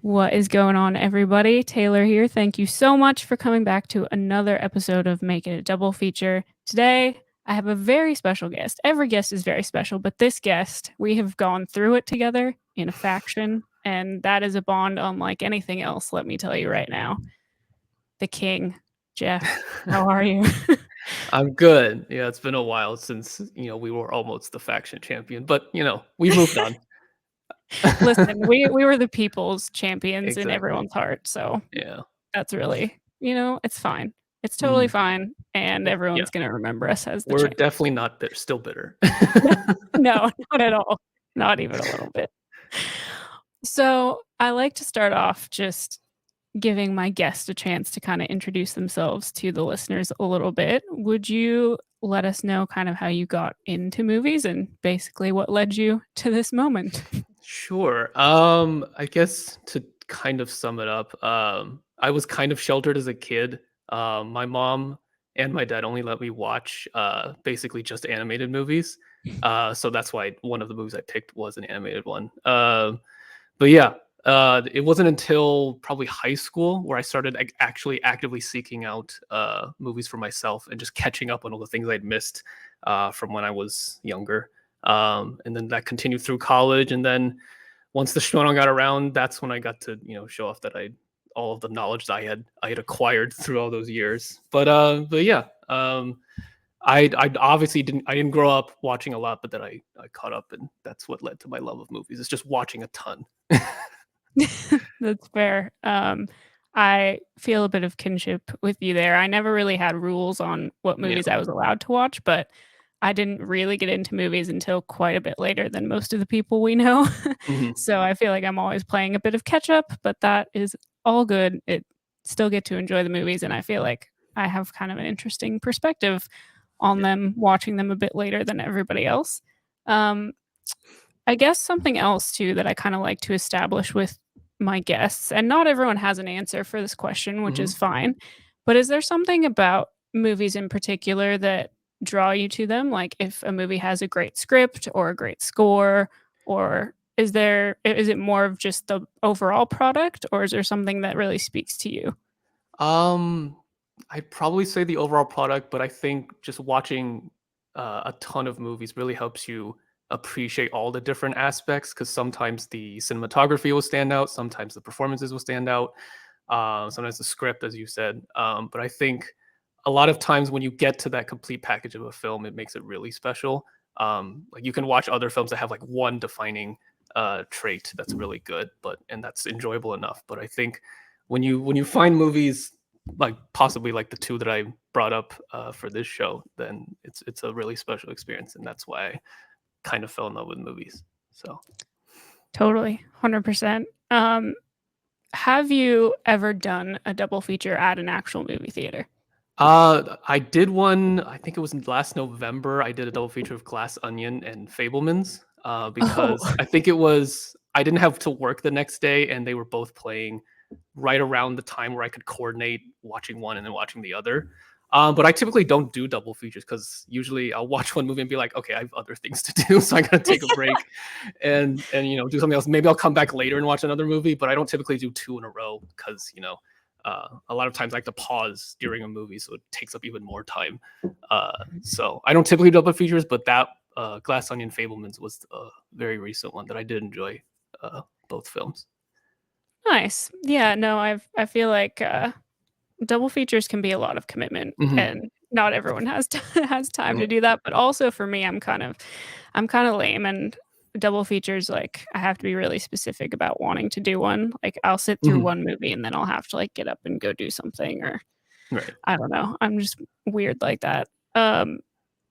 What is going on, everybody? Taylor here. Thank you so much for coming back to another episode of Make It a Double Feature. Today, I have a very special guest. Every guest is very special, but this guest, we have gone through it together in a faction, and that is a bond unlike anything else, let me tell you right now. The King, Jeff. How are you? I'm good. Yeah, it's been a while since, we were almost the faction champion, but we've moved on. Listen, we were the people's champions in Exactly. everyone's heart, so Yeah. that's really, it's fine. It's totally Mhm. fine, and Yeah. everyone's gonna remember us as the We're champ. definitely not bitter, still bitter. No, not at all. Not even a little bit. So, I like to start off just giving my guest a chance to kinda introduce themselves to the listeners a little bit. Would you let us know kind of how you got into movies and basically what led you to this moment? Sure. I guess to kind of sum it up, I was kind of sheltered as a kid. My mom and my dad only let me watch basically just animated movies. So that's why one of the movies I picked was an animated one. But yeah, it wasn't until probably high school where I started actually actively seeking out movies for myself and just catching up on all the things I'd missed from when I was younger. And then that continued through college, and then once the Shonen got around, that's when I got to show off that I all of the knowledge that I had acquired through all those years. But yeah, I obviously didn't grow up watching a lot, but then I caught up, and that's what led to my love of movies. It's just watching a ton. That's fair. I feel a bit of kinship with you there. I never really had rules on what Yeah. movies I was allowed to watch, but I didn't really get into movies until quite a bit later than most of the people we know. Mhm. So I feel like I'm always playing a bit of catch up, but that is all good. It still get to enjoy the movies, and I feel like I have kind of an interesting perspective on Yeah. them watching them a bit later than everybody else. Um, I guess something else too that I kind of like to establish with my guests, and not everyone has an answer for this question, which is Mhm. fine. But is there something about movies in particular that draw you to them? Like if a movie has a great script or a great score, or is it more of just the overall product, or is there something that really speaks to you? Um, I'd probably say the overall product, but I think just watching a ton of movies really helps you appreciate all the different aspects because sometimes the cinematography will stand out, sometimes the performances will stand out, sometimes the script, as you said. But I think a lot of times when you get to that complete package of a film, it makes it really special. Like you can watch other films that have like one defining trait that's really good, but and that's enjoyable enough. But I think when you find movies like possibly like the two that I brought up for this show, then it's a really special experience, and that's why I kind of fell in love with movies. So, Totally, 100%. Have you ever done a double feature at an actual movie theater? I did one. I think it was last November. I did a double feature of Glass Onion and Fablemans Oh. because I think it was I didn't have to work the next day, and they were both playing right around the time where I could coordinate watching one and then watching the other. But I typically don't do double features because usually I'll watch one movie and be like, okay, I have other things to do, so I gotta take a break and do something else. Maybe I'll come back later and watch another movie, but I don't typically do two in a row because a lot of times I like to pause during a movie, so it takes up even more time. So I don't typically do double features, but that Glass Onion Fablemans was a very recent one that I did enjoy both films. Nice. Yeah, no, I feel like, double features can be a lot of commitment, Hmm. and not everyone has has time Yeah. to do that, but also for me, I'm kinda lame, and double features, like, I have to be really specific about wanting to do one. Like, I'll sit through Hmm. one movie, and then I'll have to, like, get up and go do something, or Right. I don't know. I'm just weird like that. Um,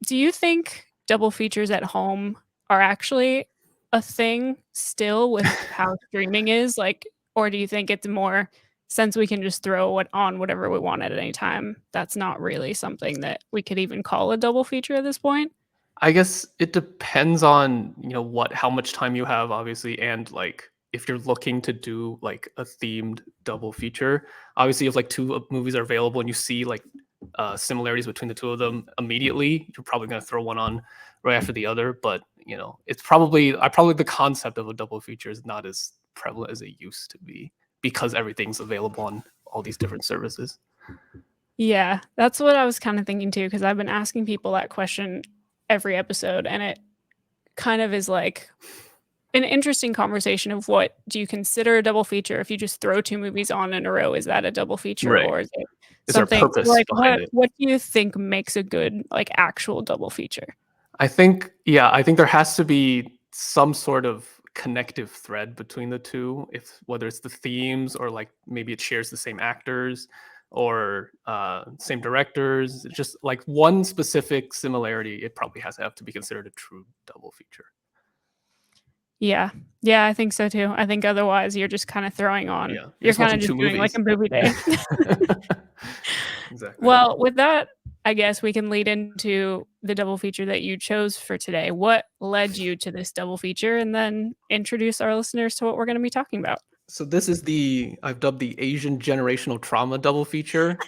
do you think double features at home are actually a thing still with how streaming is? Like, or do you think it's more since we can just throw what on whatever we want at any time, that's not really something that we could even call a double feature at this point? I guess it depends on, what how much time you have obviously and like if you're looking to do like a themed double feature. Obviously if like two movies are available and you see like similarities between the two of them immediately, you're probably going to throw one on right after the other, but it's probably the concept of a double feature is not as prevalent as it used to be because everything's available on all these different services. Yeah, that's what I was kind of thinking too, because I've been asking people that question every episode, and it kind of is like an interesting conversation of what do you consider a double feature if you just throw two movies on in a row? Is that a double feature, Right. or is it Is there a something so purpose like behind it? what do you think makes a good like actual double feature? I think, yeah, I think there has to be some sort of connective thread between the two, if whether it's the themes or like maybe it shares the same actors or same directors. It's just like one specific similarity, it probably has to have to be considered a true double feature. Yeah. Yeah, I think so too. I think otherwise you're just kinda throwing on Yeah, you're you're just kinda watching just two doing like movies. a movie day. Exactly. Well, with that, I guess we can lead into the double feature that you chose for today. What led you to this double feature? And then introduce our listeners to what we're gonna be talking about. So this is I've dubbed the Asian generational trauma double feature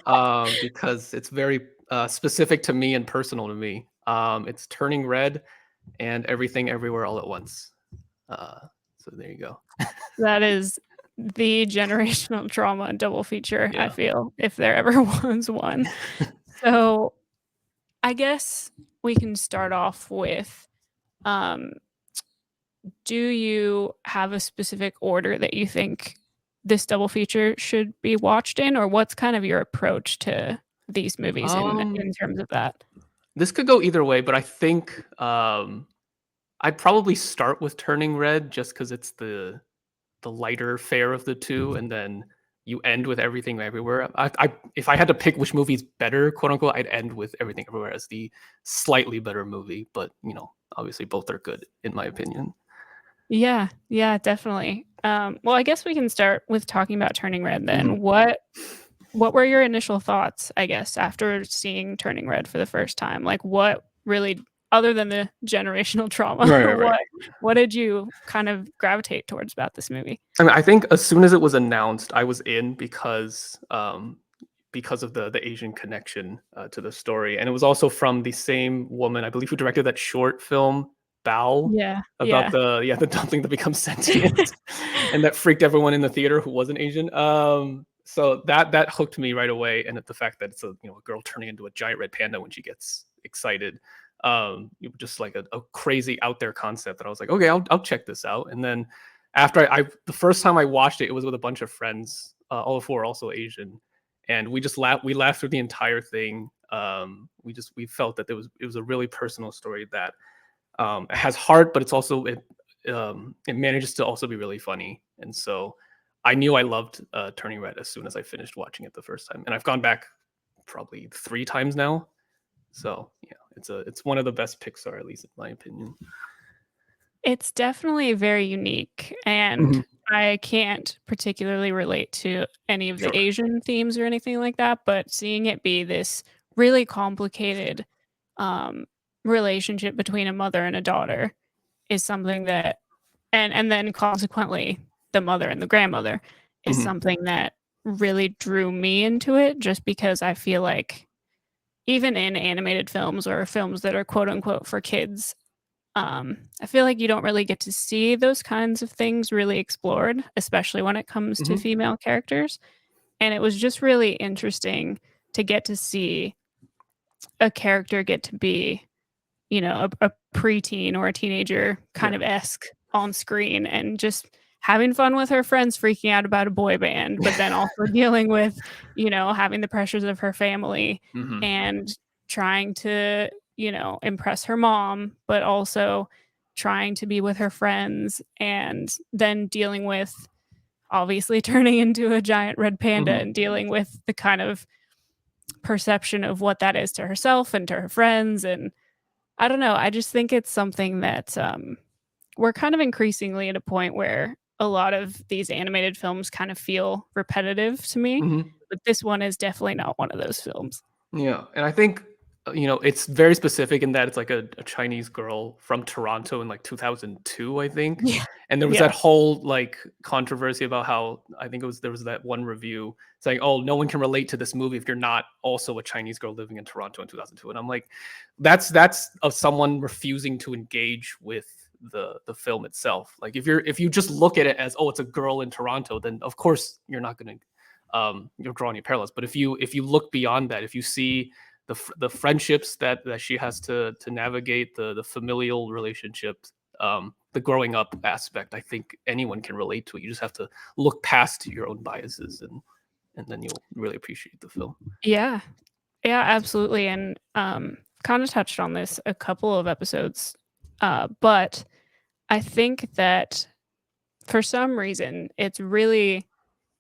because it's very specific to me and personal to me. It's Turning Red and Everything Everywhere All at Once. Uh, so there you go. That is the generational trauma double feature, I Yeah. feel, if there ever was one. So, I guess we can start off with, um, do you have a specific order that you think this double feature should be watched in, or what's kind of your approach to these movies Um, in terms of that? this could go either way, but I think I'd probably start with Turning Red just because it's the lighter fare of the two, and then you end with Everything Everywhere. If I had to pick which movie's better, quote unquote, I'd end with Everything Everywhere as the slightly better movie. But obviously both are good in my opinion. Yeah, yeah, definitely. Well, I guess we can start with talking about Turning Red then. Mhm. What were your initial thoughts, I guess, after seeing Turning Red for the first time? Like, what really other than the generational trauma, Right, right, right. what did you kind of gravitate towards about this movie? I mean, I think as soon as it was announced, I was in because of the Asian connection to the story, and it was also from the same woman, I believe, who directed that short film Bao Yeah, about yeah. the dumpling that becomes sentient, and that freaked everyone in the theater who wasn't Asian. So that hooked me right away, and the fact that it's a girl turning into a giant red panda when she gets excited. Just like a crazy out there concept that I was like, okay, I'll check this out. And then after the first time I watched it, it was with a bunch of friends, all of who are also Asian, and we laughed through the entire thing. We felt that it was a really personal story that it has heart, but it manages to also be really funny. And so I knew I loved Turning Red as soon as I finished watching it the first time, and I've gone back probably 3 times now. So yeah, it's one of the best Pixar, at least in my opinion. It's definitely very unique, and Mhm. I can't particularly relate to any of the Sure. Asian themes or anything like that, but seeing it be this really complicated, um, relationship between a mother and a daughter is something that and then consequently, the mother and the grandmother is Mhm. something that really drew me into it just because I feel like even in animated films or films that are quote unquote for kids, I feel like you don't really get to see those kinds of things really explored, especially when it comes to Mhm. female characters. And it was just really interesting to get to see a character get to be, a preteen or a teenager kind Yeah. of esque on screen and just having fun with her friends freaking out about a boy band, but then also dealing with, having the pressures of her family Mhm. and trying to, impress her mom, but also trying to be with her friends and then dealing with obviously turning into a giant red panda Mhm. and dealing with the kind of perception of what that is to herself and to her friends. And I don't know, I just think it's something that, we're kind of increasingly at a point where a lot of these animated films kind of feel repetitive to me, Mhm. but this one is definitely not one of those films. Yeah, and I think it's very specific in that it's like a Chinese girl from Toronto in like 2002, I think. Yeah. And there was that Yeah. whole like controversy about how I think there was that one review saying, "Oh, no one can relate to this movie if you're not also a Chinese girl living in Toronto in 2002." And I'm like, that's of someone refusing to engage with the film itself. Like if you just look at it as, oh, it's a girl in Toronto, then of course you're not going to you're drawing any parallels. But if you look beyond that, if you see the friendships that she has to navigate, the familial relationships, the growing up aspect, I think anyone can relate to it. You just have to look past your own biases, and then you'll really appreciate the film. Yeah. Yeah, absolutely. And kind of touched on this a couple of episodes. But I think that for some reason it's really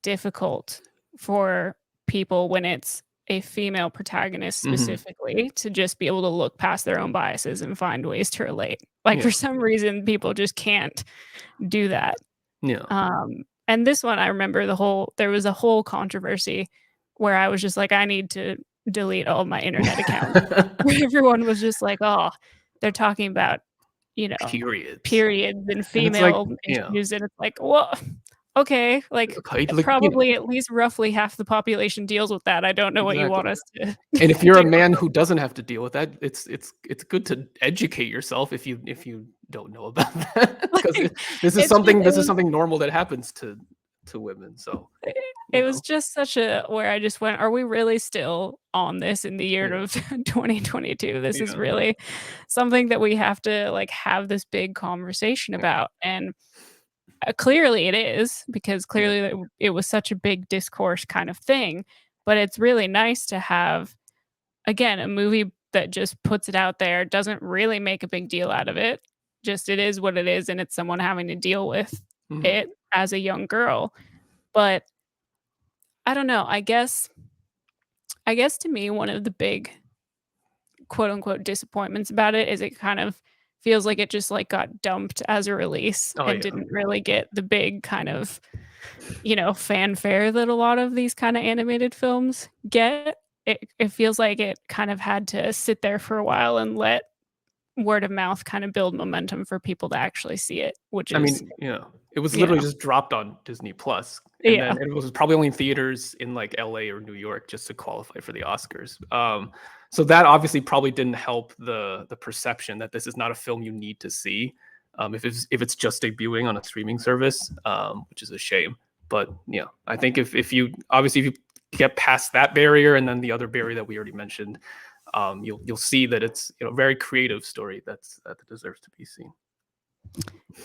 difficult for people when it's a female protagonist Mm-hmm. specifically to just be able to look past their own biases and find ways to relate. Like for Yeah. some reason people just can't do that. Yeah. And this one I remember there was a whole controversy where I was just like, I need to delete all my internet accounts. Where everyone was just like, "Oh, they're talking about, you know, Periods. periods and And it's like, female yeah. issues," and it's like, "Well, okay, like, Okay, like, probably at least roughly half the population deals with that. I don't know what you want exactly. us to And if you're a do." man who doesn't have to deal with that, it's good to educate yourself if you don't know about that, because Like, this is it's just something normal that happens to women. So, it you was know, just such a where I just went, "Are we really still on this in the year yeah, of 2022? This is yeah, really something that we have to, like, have this big conversation yeah, about," and clearly it is, because yeah. clearly it was such a big discourse kind of thing, but it's really nice to have, again, a movie that just puts it out there, doesn't really make a big deal out of it, just it is what it is, and it's someone having to deal with Mhm. it as a young girl, but I don't know, I guess to me, one of the big, quote, unquote, "disappointments" about it is it kind of feels like it just, like, got dumped as a release Oh, and yeah. didn't really get the big kind of, fanfare that a lot of these kinda animated films get. It feels like it kind of had to sit there for a while and let word of mouth kinda build momentum for people to actually see it, which I is, mean, yeah, it was you literally know just dropped on Disney Plus, and Yeah. then it was probably only in theaters in, like, LA or New York just to qualify for the Oscars. So that obviously probably didn't help the perception that this is not a film you need to see, if it's just debuting on a streaming service, which is a shame. But, yeah, I think if you obviously, if you get past that barrier and then the other barrier that we already mentioned, you'll see that it's, a very creative story that deserves to be seen.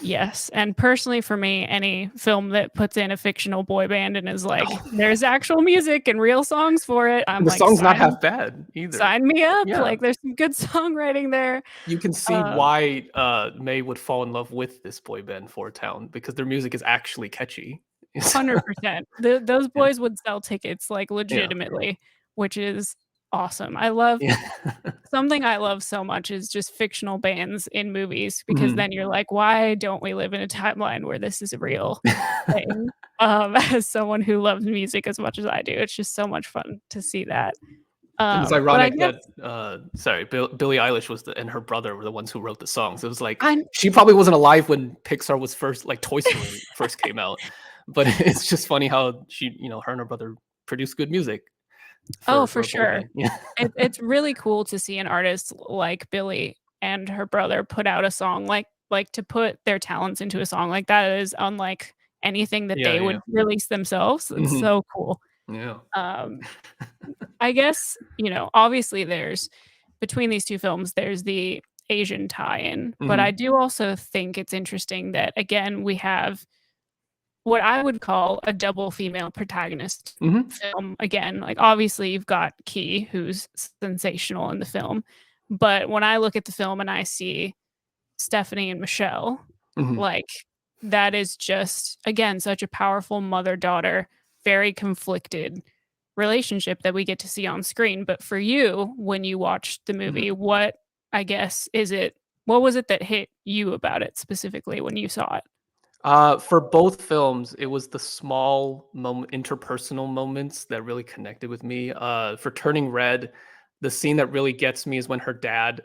Yes, and personally for me, any film that puts in a fictional boy band and is like, "There's actual music and real songs for it," I'm And the like, song's not half bad either. sign me up, Yeah, like, there's some good songwriting there." you can see Um, why, May would fall in love with this boy band, Four Town, because their music is actually catchy. It's 100%. Those yeah, boys would sell tickets, like, yeah, legitimately, which is awesome. I love yeah. something I love so much is just fictional bands in movies, because Mhm. then you're like, "Why don't we live in a timeline where this is a real thing?" As someone who loves music as much as I do, it's just so much fun to see that. And it's But I ironic guess that, sorry, Billie Eilish was and her brother were the ones who wrote the songs. It was like I she probably wasn't alive when Pixar was first, like, Toy Story first came out, but it's just funny how her and her brother produced good music Oh, for for a boy sure. band. Yeah. It's really cool to see an artist like Billie and her brother put out a song, like, to put their talents into a song like that is unlike anything that Yeah, they yeah. would release themselves. It's Mhm. so cool. Yeah. Um, I guess, obviously there's between these 2 films, there's the Asian tie-in, but I Mhm. do also think it's interesting that, again, we have what I would call a double female protagonist Mhm. film again. Like, obviously, you've got Key, who's sensational in the film, but when I look at the film and I see Stephanie and Michelle, Mhm. like, that is just, again, such a powerful mother-daughter, very conflicted relationship that we get to see on screen. But for you, when you watched the Mhm. movie, what was it that hit you about it specifically when you saw it? For both films, it was the small interpersonal moments that really connected with me. For Turning Red, the scene that really gets me is when her dad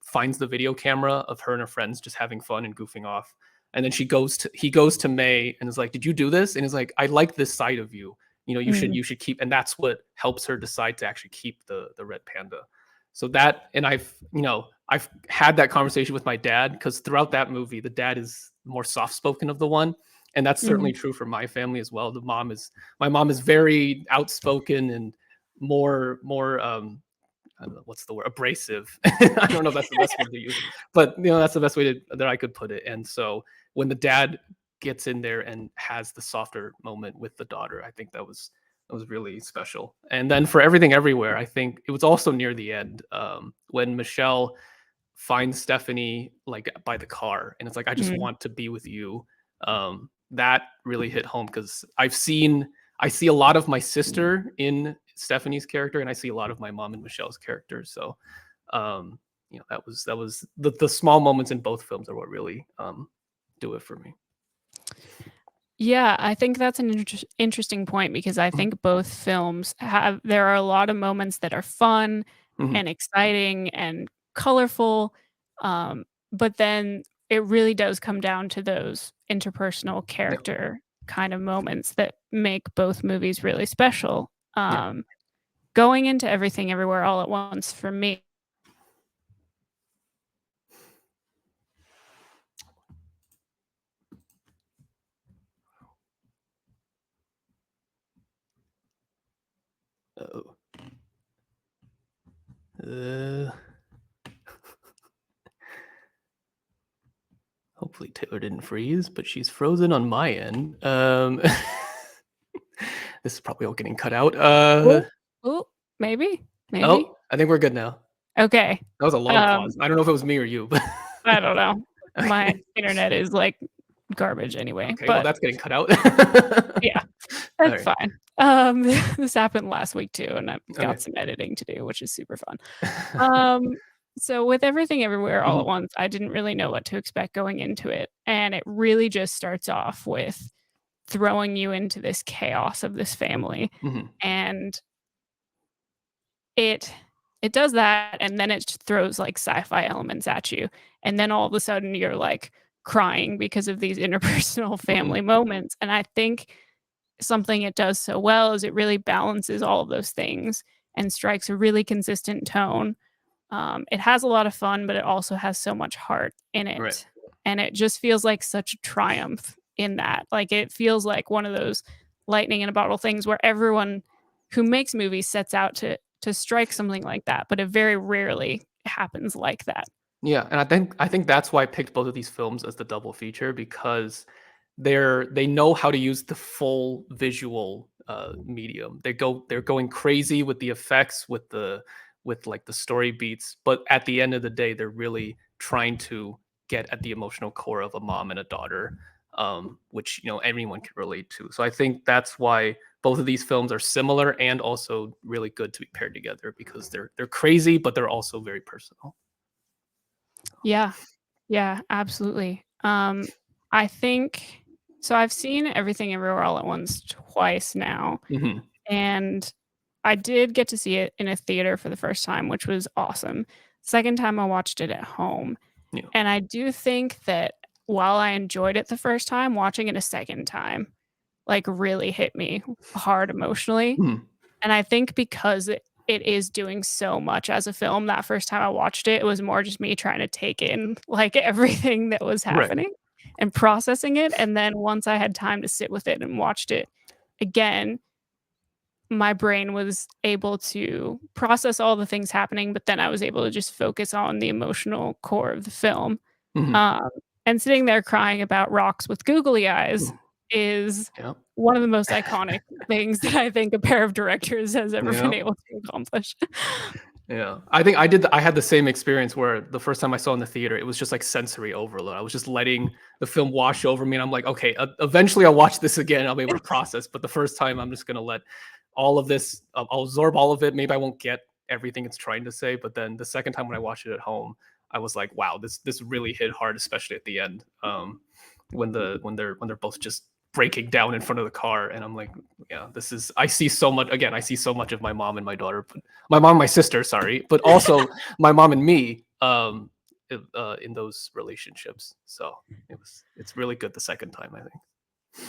finds the video camera of her and her friends just having fun and goofing off, and then he goes to May and is like, "Did you do this?" And he's like, "I like this side of you. Mm, You should keep." And that's what helps her decide to actually keep the red panda. So that, and I've I've had that conversation with my dad because throughout that movie, the dad is more soft spoken of the one, and that's certainly Mhm. true for my family as well. My mom is very outspoken and more I don't know what's the word, abrasive. I don't know if that's the best word to use, but that's the best way that I could put it. And so when the dad gets in there and has the softer moment with the daughter, I think that was really special. And then for everything everywhere, I think it was also near the end when Michelle finds Stephanie like by the car, and it's like I just Mhm. want to be with you. That really hit home because I see a lot of my sister in Stephanie's character, and I see a lot of my mom and Michelle's character. So, um, that was the small moments in both films are what really do it for me. Yeah, I think that's an interesting point because I Mhm. think both films have there are a lot of moments that are fun Mhm. and exciting and colorful, um, but then it really does come down to those interpersonal Yeah, character kind of moments that make both movies really special. yeah. Going into Everything Everywhere All at Once for me. Oh. Uh, Hopefully Taylor didn't freeze, but she's frozen on my end. This is probably all getting cut out. Oh, oh, maybe, maybe. Oh, I think we're good now. Okay. That was a long Um, pause. I don't know if it was me or you, but I don't know. My okay. internet is like garbage anyway, Okay, well, but that's getting cut out. yeah, All that's right. fine. This happened last week too, and I've Okay. got some editing to do, which is super fun. Um, so with Everything Everywhere All at Mhm, Once, I didn't really know what to expect going into it, and it really just starts off with throwing you into this chaos of this family, mhm. and it it does that, and then it just throws, like, sci-fi elements at you, and then all of a sudden you're, like, crying because of these interpersonal Mhm. family moments, and I think something it does so well is it really balances all of those things and strikes a really consistent tone. It has a lot of fun, but it also has so much heart in Right. it, and it just feels like such a triumph in that. Like, it feels like one of those lightning in a bottle things where everyone who makes movies sets out to strike something like that, but it very rarely happens like that. Yeah, and I think that's why I picked both of these films as the double feature because they know how to use the full visual medium. They're going crazy with the effects, with like the story beats, but at the end of the day, they're really trying to get at the emotional core of a mom and a daughter, which anyone can relate to. So I think that's why both of these films are similar and also really good to be paired together because they're crazy, but they're also very personal. Yeah. Yeah, absolutely. I think so I've seen Everything Everywhere All at Once twice now, Mhm. and I did get to see it in a theater for the first time, which was awesome. Second time I watched it at home, Yeah. and I do think that while I enjoyed it the first time, watching it a second time, like, really hit me hard emotionally. Mhm. And I think because it is doing so much as a film, that first time I watched it, it was more just me trying to take in, like, everything that was Right. happening and processing it, and then once I had time to sit with it and watched it again, my brain was able to process all the things happening, but then I was able to just focus on the emotional core of the film. Mhm. Um, and sitting there crying about rocks with googly eyes Mm. is Yeah. one of the most iconic things that I think a pair of directors has ever been Yeah. able to accomplish. Yeah. I think I had the same experience where the first time I saw it in the theater, it was just like sensory overload. I was just letting the film wash over me, and I'm like, "Okay, eventually I'll watch this again, I'll be able to process, but the first time I'm just gonna let all of this I'll absorb all of it. Maybe I won't get everything it's trying to say, but then the second time when I watched it at home, I was like, "Wow, this really hit hard," especially at the end, when they're both just breaking down in front of the car, and I'm like, "Yeah, this is." I see so much again. I see so much of my mom and my daughter, but my mom, and my sister, sorry, but also my mom and me, in those relationships. So it's really good the second time, I think.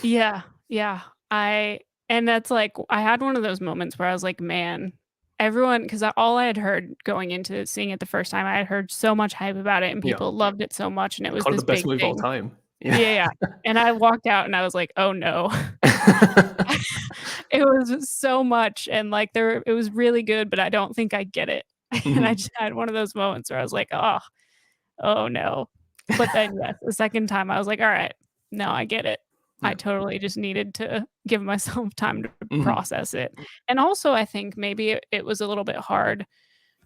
Yeah, yeah. I and that's like I had one of those moments where I was like, "Man, everyone, because all I had heard going into seeing it the first time, I had heard so much hype about it and Yeah. people loved it so much, and it They was called it this the best big movie of all thing. time. Yeah. Yeah, yeah. And I walked out and I was like, "Oh no." It was so much, and like it was really good, but I don't think I get it. And I Mhm. just had one of those moments where I was like, oh no." But then yes, the second time I was like, "All right, no, I get it." I Yeah. totally just needed to give myself time to Mhm. process it. And also I think maybe it was a little bit hard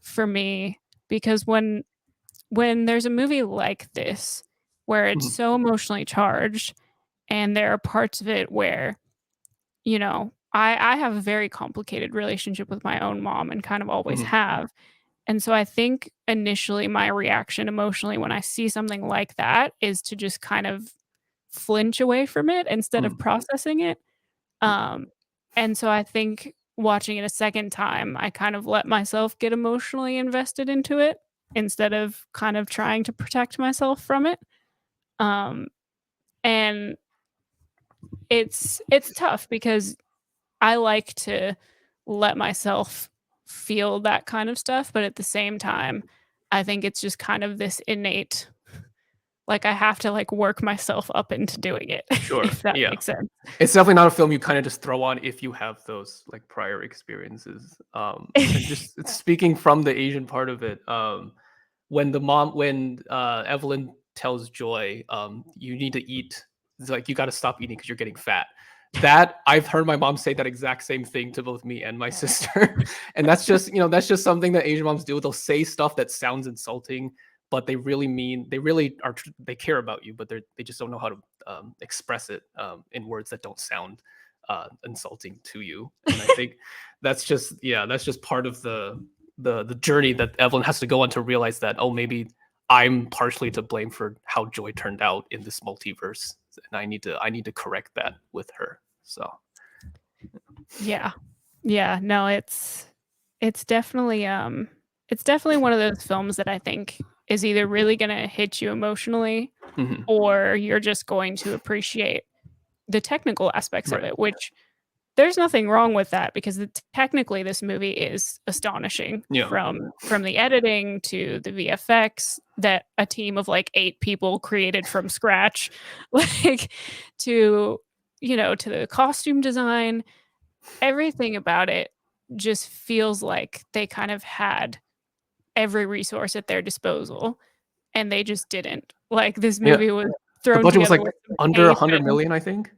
for me because when there's a movie like this where it's Mhm. so emotionally charged and there are parts of it where, I have a very complicated relationship with my own mom and kind of always Mhm. have. And so I think initially my reaction emotionally when I see something like that is to just kind of flinch away from it instead of Mhm. processing it. Yeah. Um, and so I think watching it a second time, I kind of let myself get emotionally invested into it instead of kind of trying to protect myself from it. Um, and it's tough because I like to let myself feel that kind of stuff, but at the same time, I think it's just kind of this innate, like I have to like work myself up into doing it, Sure. if that Yeah. makes sense. It's definitely not a film you kinda just throw on if you have those, like, prior experiences, and just speaking from the Asian part of it, when Evelyn tells Joy, "You need to eat," it's like, "You gotta stop eating because 'cause you're getting fat." That I've heard my mom say that exact same thing to both me and my sister, and that's just something that Asian moms do. They'll say stuff that sounds insulting, but they really are they care about you, but they just don't know how to, express it, in words that don't sound, insulting to you, and I think that's just part of the journey that Evelyn has to go on to realize that, oh, maybe I'm partially to blame for how Joy turned out in this multiverse, and I need to correct that with her. So Yeah. Yeah, no, it's definitely, it's definitely one of those films that I think is either really gonna hit you emotionally mhm, or you're just going to appreciate the technical aspects of right, it, which there's nothing wrong with that because technically this movie is astonishing yeah, from the editing to the VFX that a team of like 8 people created from scratch, like to, to the costume design. Everything about it just feels like they kind of had every resource at their disposal, and they just didn't. Like, this yeah. movie was The thrown budget was together like with some under tape 100 and million, I think.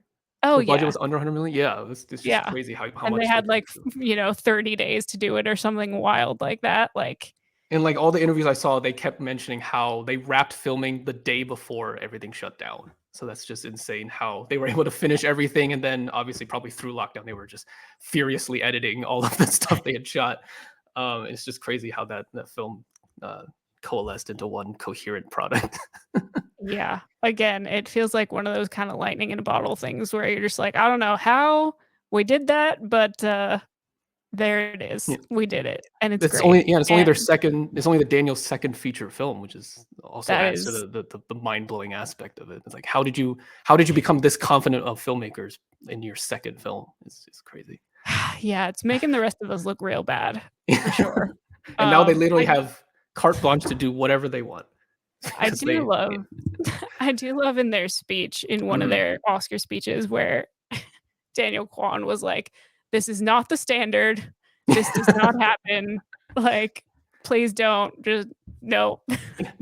oh, The budget yeah, was under 100 million. Yeah, it's just yeah, crazy how and they much they had, put like, into it. 30 days to do it or something wild like that, like And like all the interviews I saw, they kept mentioning how they wrapped filming the day before everything shut down. So that's just insane how they were able to finish everything. And then obviously, probably through lockdown, they were just furiously editing all of the stuff they had shot. It's just crazy how that film uh, coalesced into one coherent product. yeah. Again, it feels like one of those kinda lightning in a bottle things where you're just like, "I don't know how we did that, but, there it is. Yeah. We did it, and it's great." It's only And their second. It's only the Daniel's second feature film, which is also that adds to is the mind blowing aspect of it. It's like how did you become this confident of filmmakers in your second film? It's crazy. yeah, it's making the rest of us look real bad, for sure. And now they literally I have carte blanche to do whatever they want I because do they yeah. love I do love in their speech, in one of Mhm. their Oscar speeches where Daniel Kwan was like, "This is not the standard. This does not happen. Like, please don't. Just no."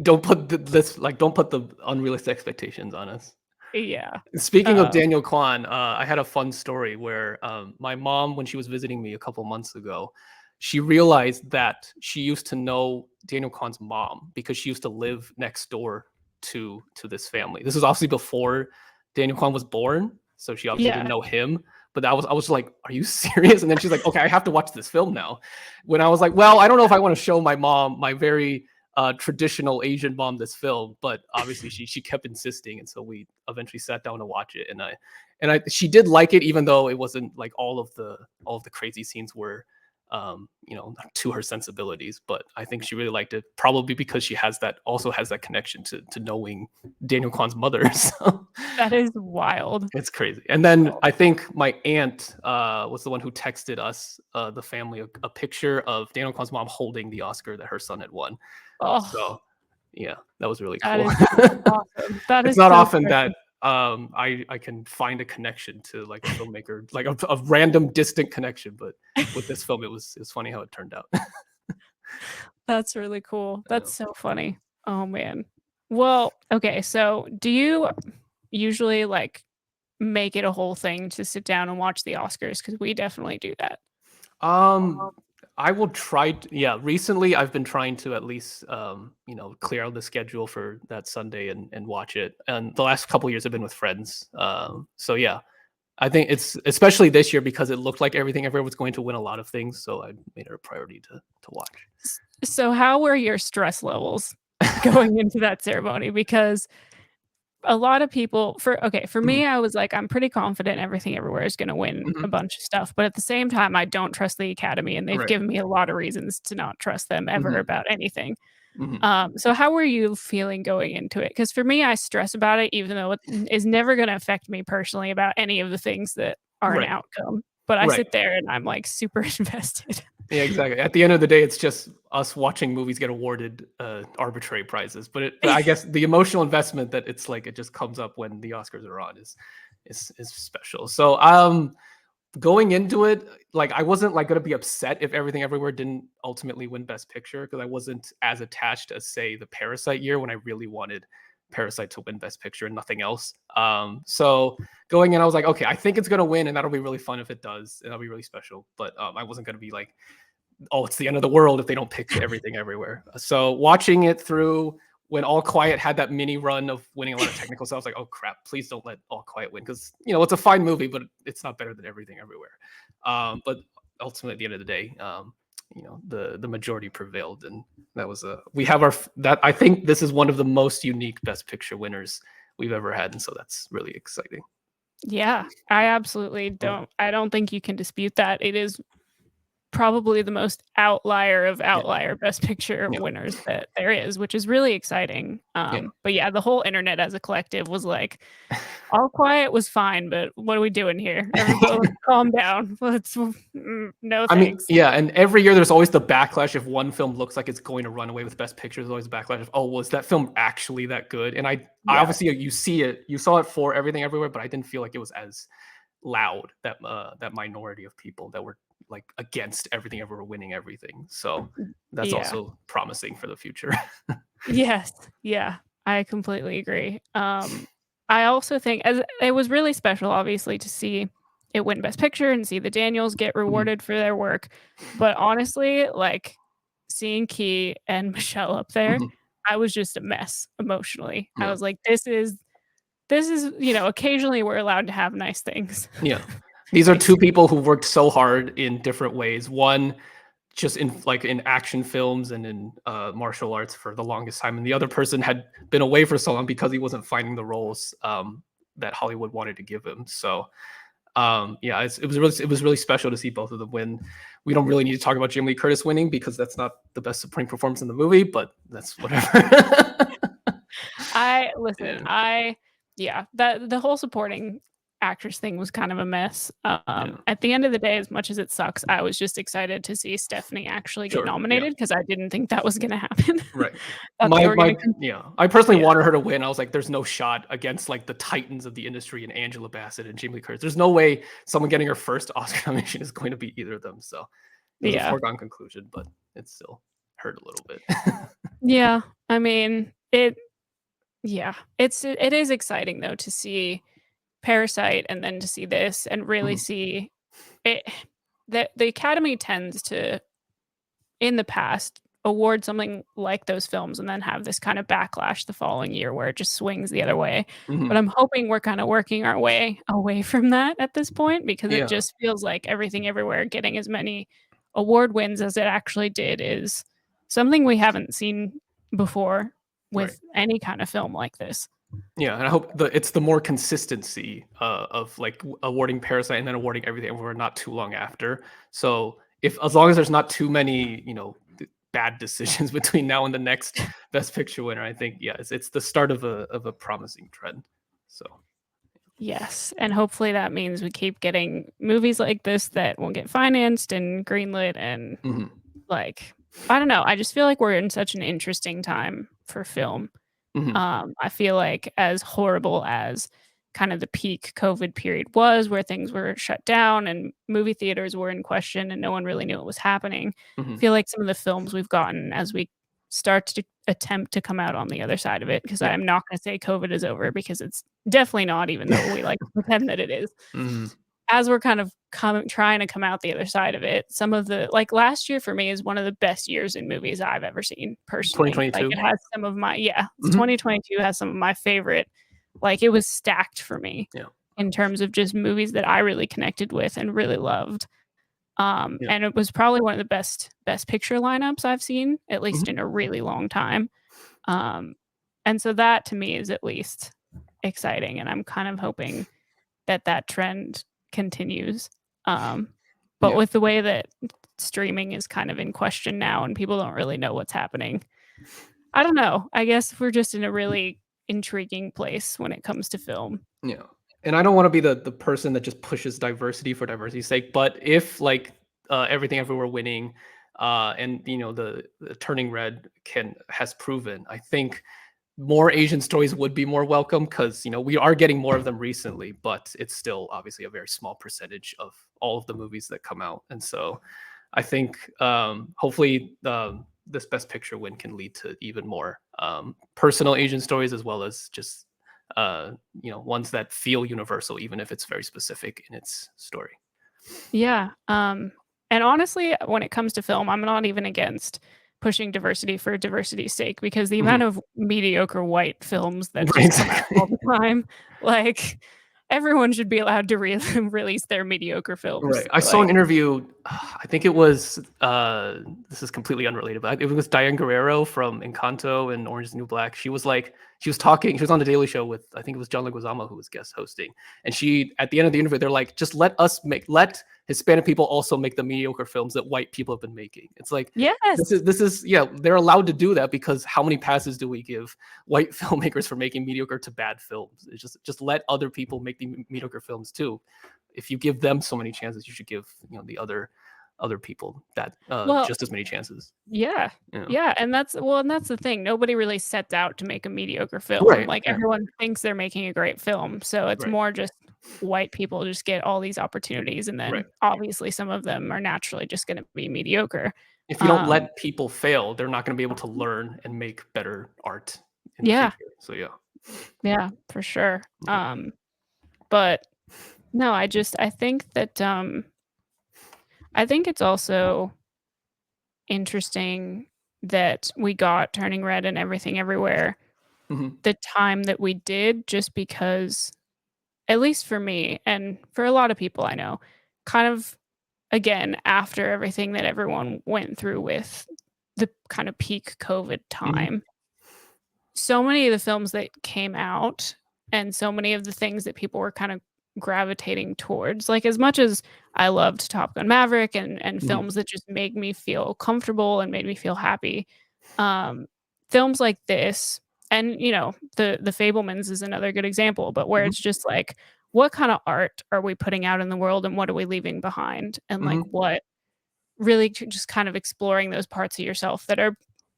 Don't put don't put the unrealistic expectations on us. Yeah. Speaking of Um, Daniel Kwan, I had a fun story where my mom, when she was visiting me a couple months ago, she realized that she used to know Daniel Kwan's mom because she used to live next door to this family. This was obviously before Daniel Kwan was born, so she obviously didn't yeah. know him. But I was like, "Are you serious?" And then she's like, "Okay, I have to watch this film now." When I was like, "Well, I don't know if I want to show my mom my very traditional Asian mom this film, but obviously she kept insisting, and so we eventually sat down to watch it, and I she did like it, even though it wasn't like all of the crazy scenes were to her sensibilities. But I think she really liked it, probably because she has that connection to knowing Daniel Kwan's mother. So That is wild. it's crazy. And then I think my aunt was the one who texted us, the family, a picture of Daniel Kwan's mom holding the Oscar that her son had won. Oh, So yeah, that was really that cool. is awesome. That It's is not so often precious. that I can find a connection to like a filmmaker, like a random distant connection. But with this film, it was funny how it turned out. That's really cool. I That's know. so funny. Oh man. Well, okay, so do you usually like make it a whole thing to sit down and watch the Oscars? Because we definitely do that. Um, I will try. Yeah, recently I've been trying to at least clear out the schedule for that Sunday and watch it. And the last couple years have been with friends. So yeah, I think it's especially this year because it looked like everything everywhere was going to win a lot of things. So I made it a priority to watch. So how were your stress levels going into that ceremony? Because a lot of people for Mhm, me, I was like, I'm pretty confident Everything Everywhere is gonna win a mhm, bunch of stuff, but at the same time, I don't trust the Academy, and they've right. given me a lot of reasons to not trust them ever Mhm, about anything. mhm, So how were you feeling going into it? Because for me, I stress about it even though it is never gonna affect me personally about any of the things that are an right. outcome, but I Right. sit there and I'm, like, super invested. Yeah, exactly. At the end of the day, it's just us watching movies get awarded arbitrary prizes. But I guess the emotional investment that it's like it just comes up when the Oscars are on is special. So going into it, like I wasn't like gonna be upset if Everything Everywhere didn't ultimately win Best Picture because I wasn't as attached as say the Parasite year when I really wanted Parasite to win Best Picture and nothing else. So going in, I was like, okay, I think it's gonna win, and that'll be really fun if it does, and that'll be really special. But I wasn't gonna be like, oh, it's the end of the world if they don't pick Everything Everywhere. So watching it through when All Quiet had that mini run of winning a lot of technical stuff, I was like, oh crap, please don't let All Quiet win because it's a fine movie, but it's not better than Everything Everywhere. But ultimately, at the end of the day, the majority prevailed, and that was a we have our that I think this is one of the most unique Best Picture winners we've ever had, and so that's really exciting. Yeah, I absolutely Yeah, don't think you can dispute that. It is probably the most outlier of yeah, outlier Best Picture yeah, winners that there is, which is really exciting. yeah. But yeah, the whole internet as a collective was like, "All Quiet was fine, but what are we doing here? Everybody, let's calm down. Let's no I mean, thanks." yeah, and every year there's always the backlash if one film looks like it's going to run away with Best Picture. There's always a backlash of, oh, was that film actually that good? And I Yeah, obviously you saw it for Everything Everywhere, but I didn't feel like it was as loud that minority of people that were like against Everything Everywhere winning everything. So that's yeah. also promising for the future. Yes, yeah, I completely agree. I also think as it was really special, obviously, to see it win Best Picture and see the Daniels get Mhm, rewarded for their work, but honestly, like, seeing Key and Michelle up there, mhm, I was just a mess emotionally. I yeah, was like, this is occasionally we're allowed to have nice things, yeah. These are two basically. people who worked so hard in different ways. One just in action films and in martial arts for the longest time, and the other person had been away for so long because he wasn't finding the roles that Hollywood wanted to give him. So yeah, it was really special to see both of them win. We don't really need to talk about Jim Lee Curtis winning because that's not the best supporting performance in the movie, but that's whatever. I listen, Yeah, yeah, that the whole supporting actress thing was kind of a mess. yeah, At the end of the day, as much as it sucks, I was just excited to see Stephanie actually get sure, yeah. nominated because I didn't think that was gonna happen. Right. Thought they were gonna Yeah. I personally yeah, wanted her to win. I was like, there's no shot against like the titans of the industry and Angela Bassett and Jamie Lee Curtis. There's no way someone getting her first Oscar nomination is going to be either of them. So it was a yeah, foregone conclusion, but it still hurt a little bit. yeah. I mean, yeah, it is exciting though to see Parasite and then to see this and really Mhm, see it. The Academy tends to in the past award something like those films and then have this kind of backlash the following year where it just swings the other way. But mhm. I'm hoping we're kind of working our way away from that at this point because it Yeah, just feels like Everything Everywhere getting as many award wins as it actually did is something we haven't seen before right. with any kind of film like this. Yeah, and I hope it's the more consistency of like awarding Parasite and then awarding everything everywhere not too long after. So if as long as there's not too many, bad decisions between now and the next Best Picture winner, I think it's the start of a promising trend. So Yes, and hopefully that means we keep getting movies like this that will get financed and greenlit and, mhm, like, I don't know, I just feel like we're in such an interesting time for film. mhm, I feel like as horrible as kind of the peak COVID period was, where things were shut down and movie theaters were in question and no one really knew what was happening, I mhm, feel like some of the films we've gotten as we start to attempt to come out on the other side of it, because yeah, I'm not gonna say COVID is over because it's definitely not, even though we like to pretend that it is. mhm. As we're kind of trying to come out the other side of it, some of the like, last year for me is one of the best years in movies I've ever seen, personally. Like, it 2022. has some of my Mhm, 2022 has some of my favorite, like, it was stacked for me yeah, in terms of just movies that I really connected with and really loved. yeah, And it was probably one of the best picture lineups I've seen, at least mhm, in a really long time. Um, and so that to me is at least exciting, and I'm kind of hoping that that trend continues. Um, but yeah, with the way that streaming is kind of in question now and people don't really know what's happening, I don't know. I guess we're just in a really intriguing place when it comes to film. yeah. And I don't wanna be the person that just pushes diversity for diversity's sake, but if, like, Everything Everywhere winning, and, the Turning Red has proven, I think more Asian stories would be more welcome because we are getting more of them recently, but it's still obviously a very small percentage of all of the movies that come out. And so I think hopefully this Best Picture win can lead to even more personal Asian stories as well as just ones that feel universal, even if it's very specific in its story. Yeah, and honestly, when it comes to film, I'm not even against pushing diversity for diversity's sake, because the amount Mhm. of mediocre white films that Right, just come out all exactly. the time, like, everyone should be allowed to release their mediocre films, Right. I saw like an interview. I think it was. This is completely unrelated, but it was Diane Guerrero from Encanto and Orange is the New Black. She was like, she was talking. She was on the Daily Show with, I think it was John Leguizamo who was guest hosting. And she, at the end of the interview, they're like, just let Hispanic people also make the mediocre films that white people have been making. It's like Yes! yeah, they're allowed to do that because how many passes do we give white filmmakers for making mediocre to bad films? It's just let other people make the mediocre films too. If you give them so many chances, you should give the other people that Well, just as many chances. yeah. You know? Yeah, and that's the thing, nobody really sets out to make a mediocre film, Right. like, Yeah. everyone thinks they're making a great film, so it's Right. more just white people just get all these opportunities, and Right. then, obviously, some of them are naturally just gonna be mediocre. If you don't Um, let people fail, they're not going to be able to learn and make better art in the yeah, future. So yeah. yeah, for sure. Mhm. But, no, I think that, I think it's also interesting that we got Turning Red and Everything Everywhere Mhm. the time that we did, just because, at least for me and for a lot of people I know, kind of, again, after everything that everyone went through with the kind of peak COVID Mhm. time, so many of the films that came out and so many of the things that people were kind of gravitating towards, like, as much as I loved Top Gun: Maverick and Mhm. films that just made me feel comfortable and made me feel happy, um, films like this and, The Fabelmans is another good example, but where Mhm. it's just like, what kinda art are we putting out in the world and what are we leaving behind? And, like, Mhm. what really just kind of exploring those parts of yourself that are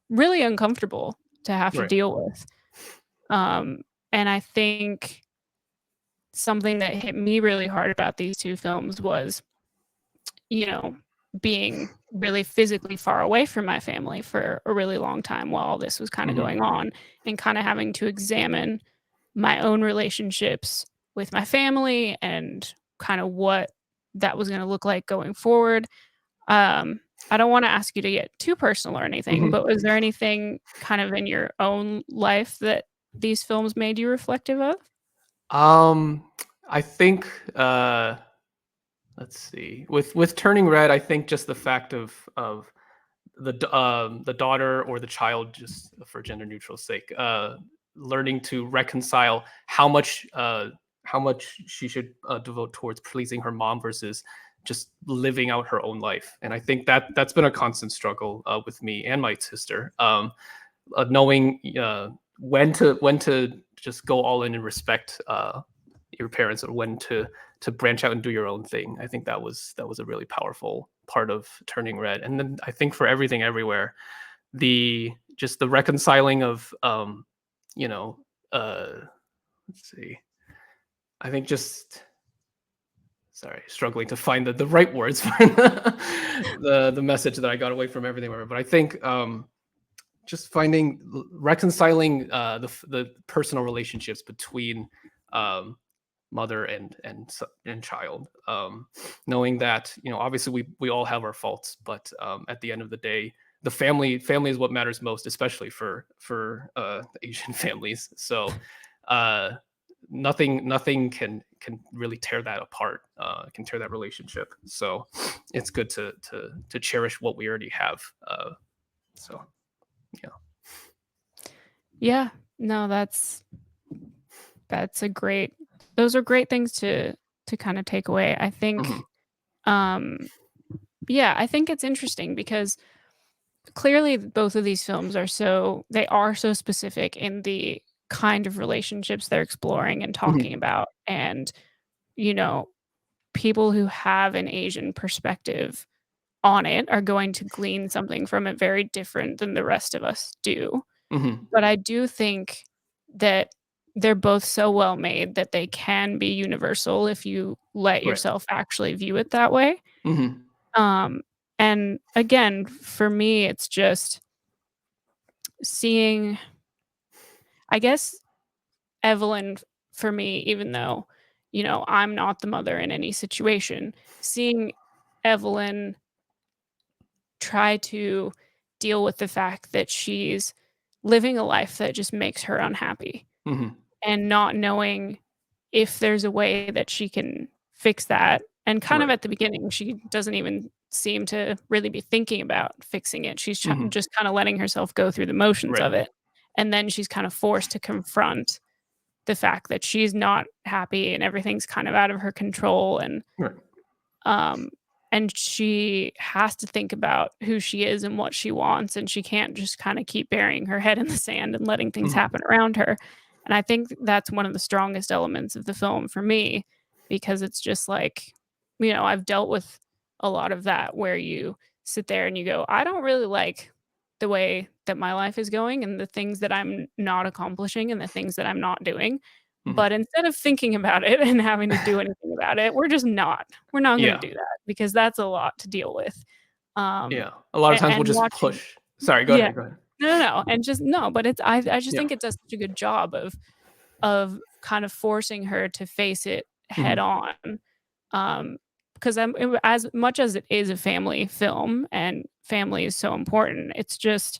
really uncomfortable to have to Right. deal with. Um, and I think something that hit me really hard about these 2 films was, you know, being really physically far away from my family for a really long time while all this was kinda Mhm. going on, and kinda having to examine my own relationships with my family and kinda what that was gonna look like going forward. Um, I don't wanna ask you to get too personal or anything, Mhm. but was there anything kind of in your own life that these films made you reflective of? Um, I think let's see. With Turning Red, I think just the fact of the daughter or the child, just for gender neutral sake, learning to reconcile how much she should devote towards pleasing her mom versus just living out her own life. And I think that's been a constant struggle with me and my sister. Knowing when to just go all in and respect your parents, or when to branch out and do your own thing. I think that was a really powerful part of Turning Red. And then I think for Everything Everywhere, the reconciling of you know let's see, I think just struggling to find the right words for the message that I got away from Everything Everywhere. But I think just reconciling the personal relationships between mother and child, knowing that obviously we all have our faults, but at the end of the day, the family is what matters most, especially for Asian families. So nothing can really tear that apart, can tear that relationship. So it's good to cherish what we already have. So yeah. Yeah. No, those are great things to kind of take away. I think um yeah, I think it's interesting because clearly both of these films are so specific in the kind of relationships they're exploring and talking about. And, you know, people who have an Asian perspective on it are going to glean something from it very different than the rest of us do. But I do think that they're both so well made that they can be universal if you let Right. yourself actually view it that way. Mhm. Um, and again, for me, it's just seeing, I guess, Evelyn, for me, even though, I'm not the mother in any situation, seeing Evelyn try to deal with the fact that she's living a life that just makes her unhappy Mhm. and not knowing if there's a way that she can fix that. And kind of Right. at the beginning, she doesn't even seem to really be thinking about fixing it. She's Mhm. just kind of letting herself go through the motions Right. of it. And then she's kind of forced to confront the fact that she's not happy and everything's kind of out of her control. Right. Um, and she has to think about who she is and what she wants, and she can't just kinda keep burying her head in the sand and letting things Mhm. happen around her, and I think that's one of the strongest elements of the film for me, because it's just like, I've dealt with a lot of that where you sit there and you go, "I don't really like the way that my life is going and the things that I'm not accomplishing and the things that I'm not doing." Mhm. But instead of thinking about it and having to do anything about it, we're not gonna Yeah. do that because that's a lot to deal with. Um, Yeah. A lot of times we'll and just watching push. Sorry, go Yeah. ahead, go ahead. No, no, no, and just no, but it's I just Yeah. think it does such a good job of kind of forcing her to face it head Mhm. on. Um, because as much as it is a family film and family is so important, it's just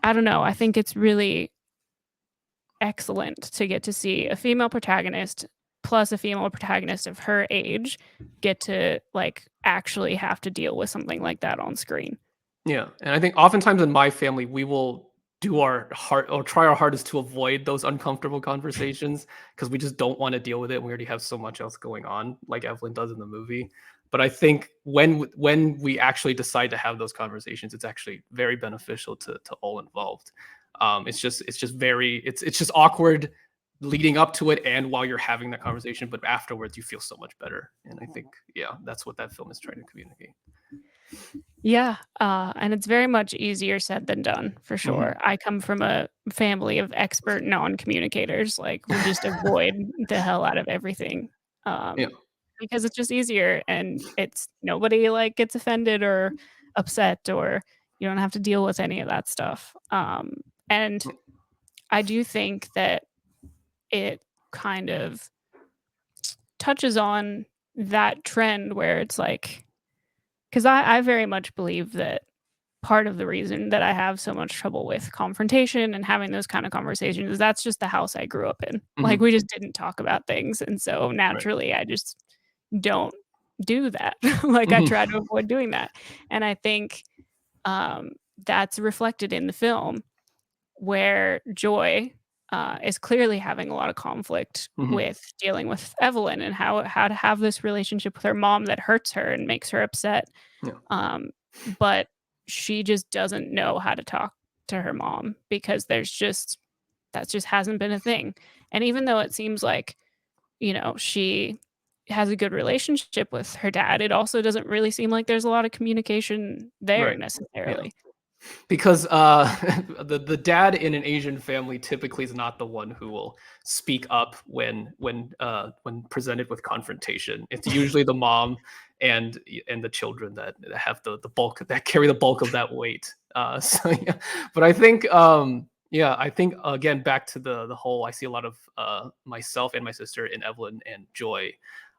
I don't know, I think it's really excellent to get to see a female protagonist plus a female protagonist of her age get to, like, actually have to deal with something like that on screen. Yeah, and I think oftentimes in my family, we will do our hard or try our hardest to avoid those uncomfortable conversations because we just don't want to deal with it. We already have so much else going on, like Evelyn does in the movie. But I think when we actually decide to have those conversations, it's actually very beneficial to all involved. It's just awkward leading up to it and while you're having that conversation, but afterwards you feel so much better. And I think that's what that film is trying to communicate. Yeah, and it's very much easier said than done, for sure. Hmm. I come from a family of expert non-communicators, like, we just avoid the hell out of everything, Yeah. because it's just easier and it's nobody, like, gets offended or upset, or you don't have to deal with any of that stuff, and I do think that it kind of touches on that trend where it's like, because I very much believe that part of the reason that I have so much trouble with confrontation and having those kind of conversations is that's just the house I grew up in. Like, Hmm. we just didn't talk about things, and so Right. naturally, I just don't do that. Like, I try Mhm. to avoid doing that, and I think, um, that's reflected in the film where Joy, is clearly having a lot of conflict Mhm. with dealing with Evelyn and how to have this relationship with her mom that hurts her and makes her upset. Yeah. Um, but she just doesn't know how to talk to her mom because that just hasn't been a thing. And even though it seems like, she has a good relationship with her dad, it also doesn't really seem like there's a lot of communication there Right. Yeah. necessarily. Because the dad in an Asian family typically is not the one who will speak up when presented with confrontation. It's usually the mom and the children that have the bulk that carry the bulk of that weight. So yeah, but I think yeah, I think again back to the whole. I see a lot of myself and my sister in Evelyn and Joy.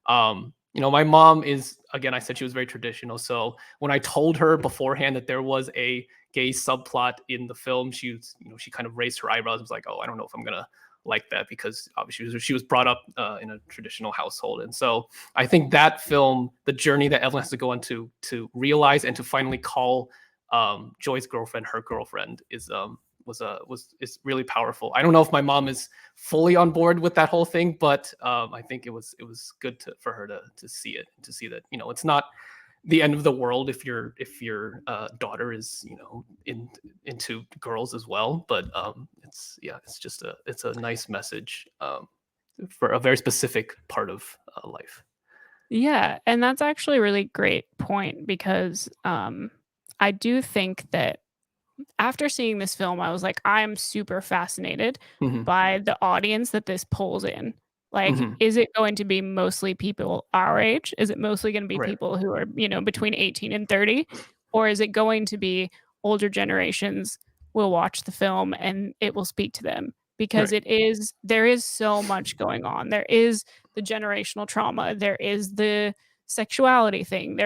My mom is, again, I said she was very traditional. So when I told her beforehand that there was a gay subplot in the film, she kind of raised her eyebrows and was like, "Oh, I don't know if I'm gonna like that," because obviously she was brought up in a traditional household. And so I think that film, the journey that Evelyn has to go on to realize and to finally call Joy's girlfriend her girlfriend is really powerful. I don't know if my mom is fully on board with that whole thing, but I think it was good for her to see it, to see that it's not the end of the world if your daughter is into girls as well. But it's a nice message for a very specific part of life. Yeah, and that's actually a really great point because I do think that after seeing this film, I was like, I am super fascinated Hmm. by the audience that this pulls in. Like, Hmm. is it going to be mostly people our age? Is it mostly going to be Right. people who are, between 18 and 30? Or is it going to be older generations will watch the film and it will speak to them? Because Right. there is so much going on. There is the generational trauma, there is the sexuality thing,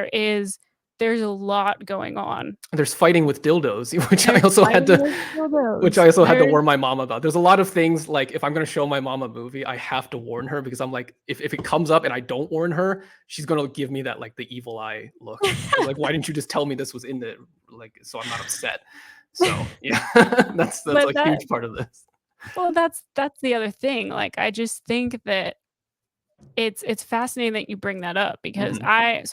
there's a lot going on. There's fighting with dildos, which I There's also had fighting to with which dildos. I also had to There's warn my mom about. There's a lot of things, like, if I'm gonna show my mom a movie, I have to warn her, because I'm like, if it comes up and I don't warn her, she's gonna give me that, like, the evil eye look. Like, "Why didn't you just tell me this was in the, like, so I'm not upset?" So, yeah, that's a but that huge part of this. well, that's the other thing, like, I just think that it's fascinating that you bring that up because Mhm,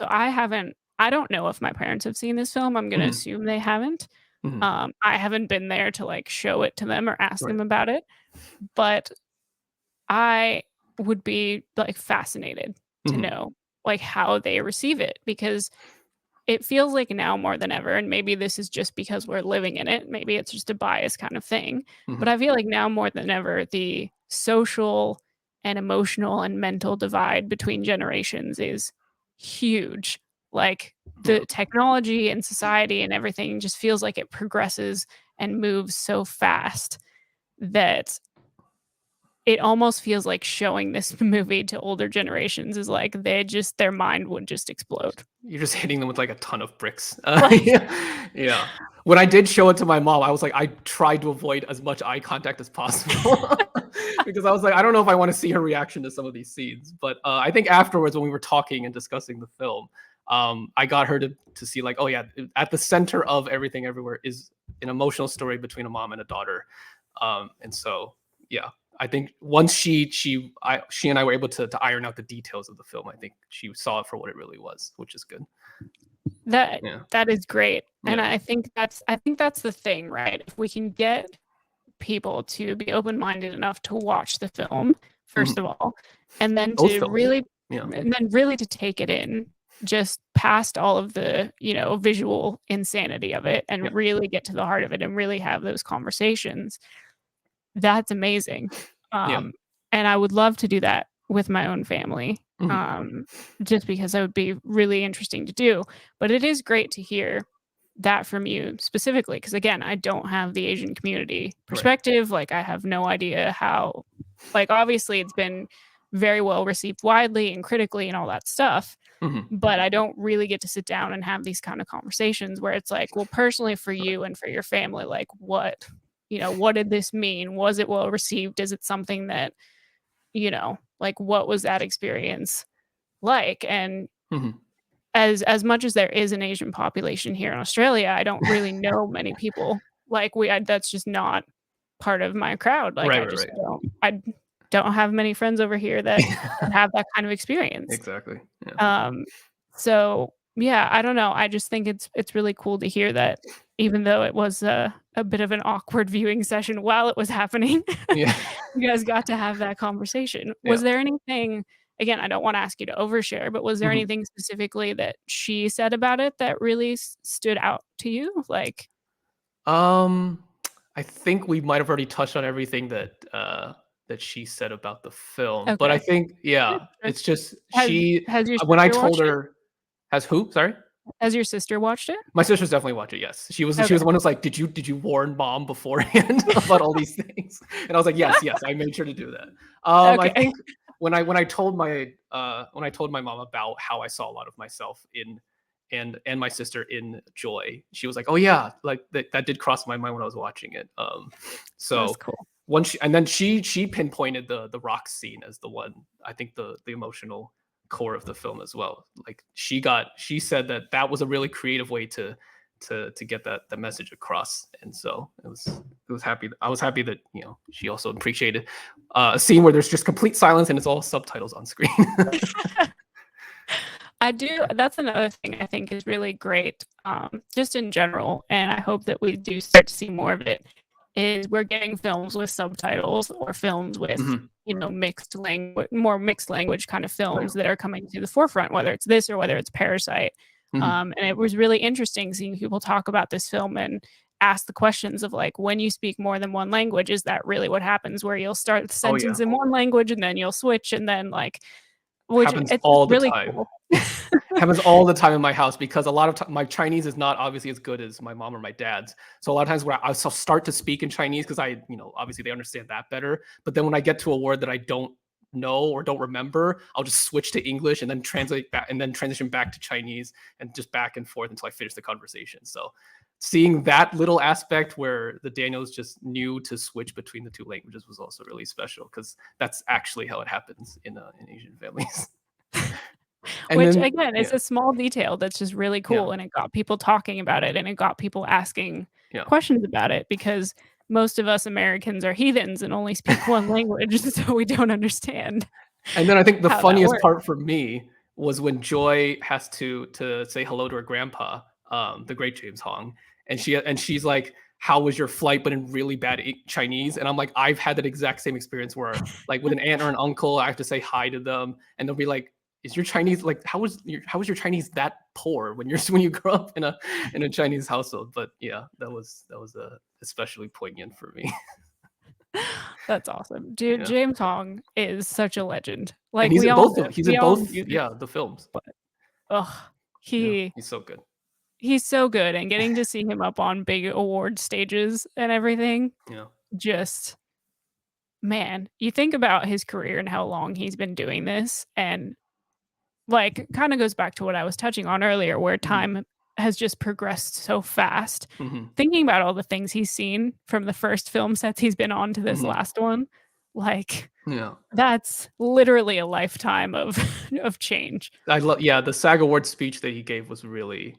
I don't know if my parents have seen this film, I'm gonna mhm, assume they haven't. mhm. I haven't been there to, like, show it to them or ask Right. them about it, but I would be, like, fascinated to Mhm, know, like, how they receive it because it feels like now more than ever, and maybe this is just because we're living in it, maybe it's just a bias kind of thing, but mhm. I feel like now more than ever, the social and emotional and mental divide between generations is huge. Like, Yeah. the technology and society and everything just feels like it progresses and moves so fast that it almost feels like showing this movie to older generations is like their mind would just explode. You're just hitting them with, like, a ton of bricks. Like Yeah, yeah. When I did show it to my mom, I was like, I tried to avoid as much eye contact as possible because I was like, I don't know if I wanna see her reaction to some of these scenes. But I think afterwards, when we were talking and discussing the film, I got her to see, like, oh yeah, at the center of Everything Everywhere is an emotional story between a mom and a daughter. And so, yeah, I think once she and I were able to iron out the details of the film, I think she saw it for what it really was, which is good. that Yeah. that is great, and Yeah. I think that's the thing, right? If we can get people to be open-minded enough to watch the film, first Mhm. of all, and then Both to films. really Yeah. to take it in, just past all of the, visual insanity of it Yeah. and really get to the heart of it and really have those conversations. That's amazing. Yeah. Um, and I would love to do that with my own family, Mhm. um, just because that would be really interesting to do. But it is great to hear that from you specifically, because again, I don't have the Asian community Right. perspective. Like, I have no idea how, like, obviously, it's been very well received widely and critically and all that stuff. Mhm. But I don't really get to sit down and have these kind of conversations where it's like, well, personally for Right. you and for your family, like, what did this mean? Was it well received? Is it something that, like, what was that experience like? And Mhm. as much as there is an Asian population here in Australia, I don't really know many people. Like, that's just not. part of my crowd. Like Right, I right, just right. don't have many friends over here that have that kind of experience. Exactly. Yeah. Um, so yeah, I don't know. I just think it's really cool to hear that even though it was a bit of an awkward viewing session while it was happening, Yeah. you guys got to have that conversation. Was Yeah. there anything, again, I don't wanna ask you to overshare, but was there Mhm. anything specifically that she said about it that really stood out to you? Like, Um, I think we might have already touched on everything that she said about the film, but I okay. think Sure, yeah, sure. it's just Has she has your when I sister told watched it? her has who? Sorry? Has your sister watched it? My sister's definitely watched it, yes. She was Okay. the one who's like, "Did you warn mom beforehand about all these things?" And I was like, "Yes, yes, I made sure to do that." I Okay. think when I told my mom about how I saw a lot of myself in and my sister in Joy, she was like, "Oh yeah, like that did cross my mind when I was watching it." That's So cool. then she pinpointed the rock scene as the one, I think the emotional core of the film as well. Like she said that was a really creative way to get that the message across, and so I was happy that she also appreciated a scene where there's just complete silence and it's all subtitles on screen. I do that's another thing I think is really great, just in general, and I hope that we do start to see more of it, is we're getting films with subtitles or films with, Mhm. more mixed language kind of Right. films that are coming to the forefront, whether it's this or whether it's Parasite. Mhm. And it was really interesting seeing people talk about this film and ask the questions of like, when you speak more than one language, is that really what happens? Where you'll start the Oh yeah, sentence in one language and then you'll switch and then like, which happens it's just all the really time. cool. Happens all the time in my house because a lot of my Chinese is not obviously as good as my mom or my dad's. So a lot of times when I'll start to speak in Chinese because obviously they understand that better. But then when I get to a word that I don't know or don't remember, I'll just switch to English and then translate back and then transition back to Chinese and just back and forth until I finish the conversation. So seeing that little aspect where the Daniels just knew to switch between the two languages was also really special because that's actually how it happens in Asian families. And Which then again is yeah, a small detail that's just really yeah, cool, and it got people talking about it, and it got people asking yeah. questions about it because most of us Americans are heathens and only speak one language, so we don't understand And then I think the how that funniest works. part for me was when Joy has to say hello to her grandpa, the great James Hong, and she's like, "How was your flight?" But in really bad Chinese, and I'm like, I've had that exact same experience where, like, with an aunt or an uncle, I have to say hi to them, and they'll be like, "Is your Chinese like how was your Chinese that poor when when you grow up in a Chinese household?" But yeah, that was especially poignant for me. That's awesome. Dude, Yeah, James Hong is such a legend. and Like, we all kn he's we in all both, knew this, yeah, the films. but, ugh, Yeah, he he's so good. he's so good, and getting to see him up on big award stages and everything, Yeah. just man, you think about his career and how long he's been doing this, and like, kinda goes back to what I was touching on earlier, where Mhm. time has just progressed so fast. Mhm. Thinking about all the things he's seen from the first film sets he's been on to this Mhm. last one, like, Yeah. that's literally a lifetime of of change. I love yeah, the SAG Awards speech that he gave was really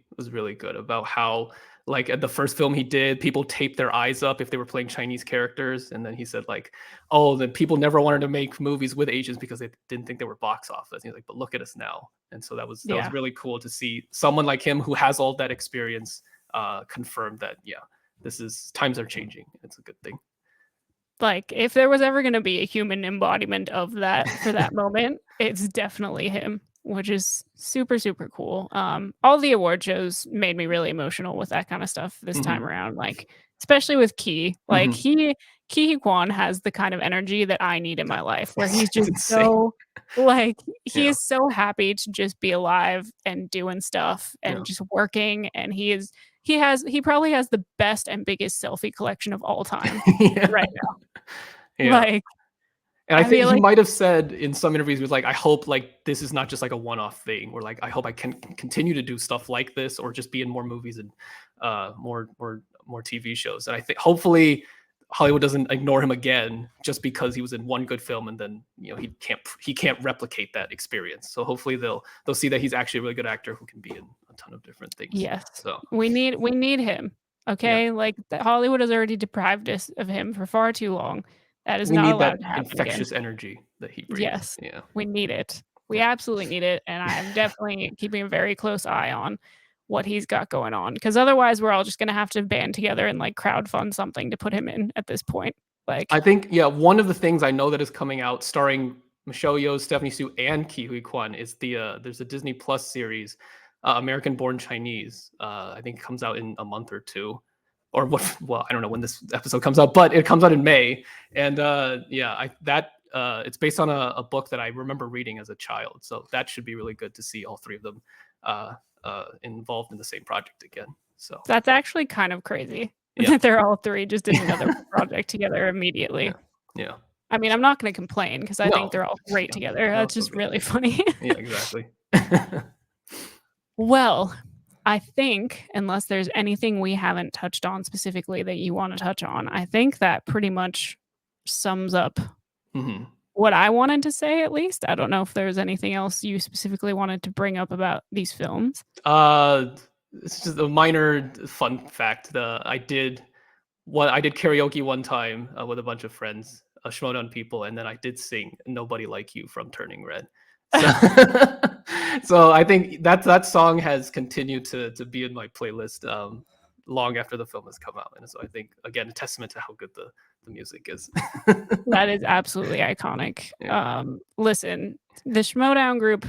good about how, like, at the first film he did, people taped their eyes up if they were playing Chinese characters, and then he said, like, "Oh, the people never wanted to make movies with Asians because they didn't think they were box office." He's like, "But look at us now." And so that was Yeah. really cool to see someone like him who has all that experience, confirm that, yeah, this is times are changing. It's a good thing. Like, if there was ever gonna be a human embodiment of that for that moment, it's definitely him, which is super, super cool. All the award shows made me really emotional with that kinda stuff this time Mhm. around, like, especially with Key. Like, Mhm. Ke Kwan has the kind of energy that I need in my life, where he's It's just insane. so like, he Yeah. is so happy to just be alive and doing stuff Yeah. and just working, and he probably has the best and biggest selfie collection of all time Yeah. right now. Yeah. Like, And I I think feel he like might have said in some interviews, he was like, "I hope, like, this is not just, like, a one-off thing," or, like, "I hope I can continue to do stuff like this or just be in more movies and, more TV shows." And I think hopefully Hollywood doesn't ignore him again just because he was in one good film and then, he can't replicate that experience. So hopefully they'll see that he's actually a really good actor who can be in a ton of different things. yes, So, we need him. Okay, like Hollywood has already deprived us of him for far too long. That is We not need that allowed to happen again. infectious energy that he breathes. Yes, Yeah. we need it. We Yeah. absolutely need it, and I'm definitely keeping a very close eye on what he's got going on, because otherwise we're all just gonna have to band together and, like, crowdfund something to put him in at this point. I Like, think, yeah, one of the things I know that is coming out starring Michelle Yeoh, Stephanie Su, and Ke Huy Quan is there's a Disney Plus series, American Born Chinese. I think it comes out in a month or two, or what? Well, I don't know when this episode comes out, but it comes out in May. And yeah, it's based on a book that I remember reading as a child, so that should be really good to see all three of them uh, involved in the same project again. So that's actually kind of crazy yeah, that they're all 3 just in another project together immediately. yeah, yeah. I mean, I'm not gonna complain because I think No, they're all great yeah, together. they're all That's so just good. really funny. Yeah, exactly. Well, I think unless there's anything we haven't touched on specifically that you wanna touch on, I think that pretty much sums up Mhm. what I wanted to say, at least. I don't know if there's anything else you specifically wanted to bring up about these films. Uh, it's just a minor fun fact. I did karaoke one time with a bunch of friends, Schmodown people, and then I did sing "Nobody Like You" from Turning Red. So, so I think that song has continued to be in my playlist long after the film has come out, and so I think again a testament to how good the music is. That is absolutely iconic. Yeah. Listen, the Schmodown group,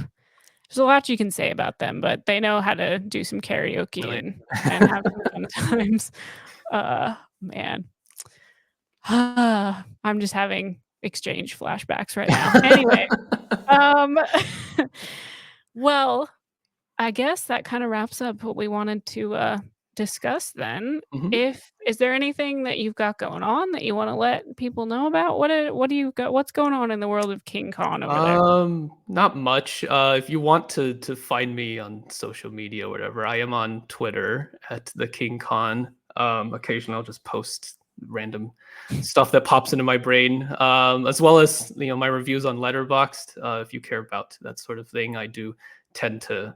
there's a lot you can say about them, but they know how to do some No, karaoke and have some fun times. Man. I'm just having exchange flashbacks right now. Anyway, um, well, I guess that kinda wraps up what we wanted to, discuss then. Mhm. If is there anything that you've got going on that you wanna let people know about? What do you got what's going on in the world of King Kong over there? Not much. If you want to find me on social media or whatever, I am on Twitter at the King Khan. Occasionally I'll just post random stuff that pops into my brain, as well as my reviews on Letterboxd. If you care about that sort of thing, I do tend to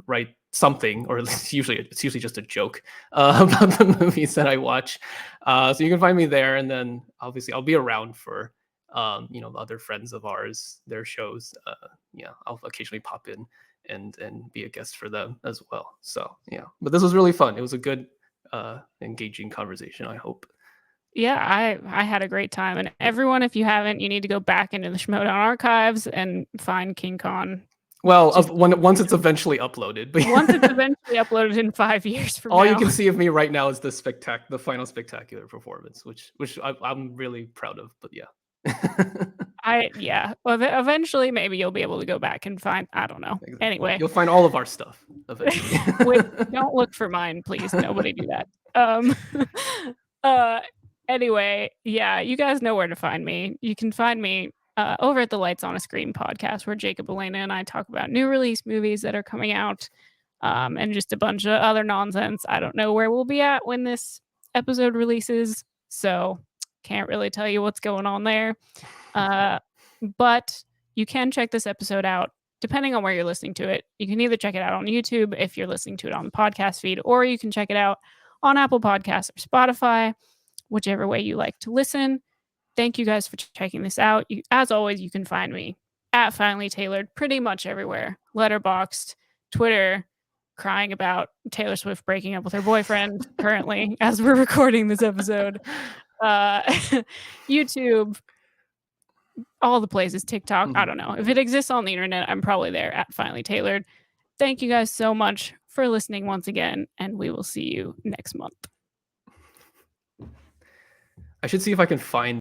write something, or at least it's usually just a joke about the movies that I watch. So you can find me there, and then obviously I'll be around for other friends of ours, their shows. Yeah, I'll occasionally pop in and be a guest for them as well. So yeah, but this was really fun. It was a good, engaging conversation, I hope. Yeah, I had a great time, and everyone, if you haven't, you need to go back into the Schmodown archives and find King Kong. Well, Just once it's eventually uploaded, but once it's eventually uploaded in 5 years from all you now. can see of me right now is the final spectacular performance, which I'm really proud of. But yeah, Yeah, well, eventually, maybe you'll be able to go back and find I don't know. exactly. Anyway, You'll find all of our stuff eventually. wait, don't look for mine, please, nobody do that. Uh, anyway, yeah, you guys know where to find me. You can find me, over at the Lights on a Screen podcast, where Jacob, Elena, and I talk about new release movies that are coming out, and just a bunch of other nonsense. I don't know where we'll be at when this episode releases, so can't really tell you what's going on there. Uh, but you can check this episode out depending on where you're listening to it. You can either check it out on YouTube if you're listening to it on the podcast feed, or you can check it out on Apple Podcasts or Spotify, whichever way you like to listen. Thank you guys for checking this out. As always, you can find me at Finally Tailored pretty much everywhere. Letterboxd, Twitter, crying about Taylor Swift breaking up with her boyfriend currently as we're recording this episode. Uh, YouTube, all the places, TikTok, I Mhm. don't know. If it exists on the internet, I'm probably there at Finally Tailored. Thank you guys so much for listening once again, and we will see you next month. I should see if I can find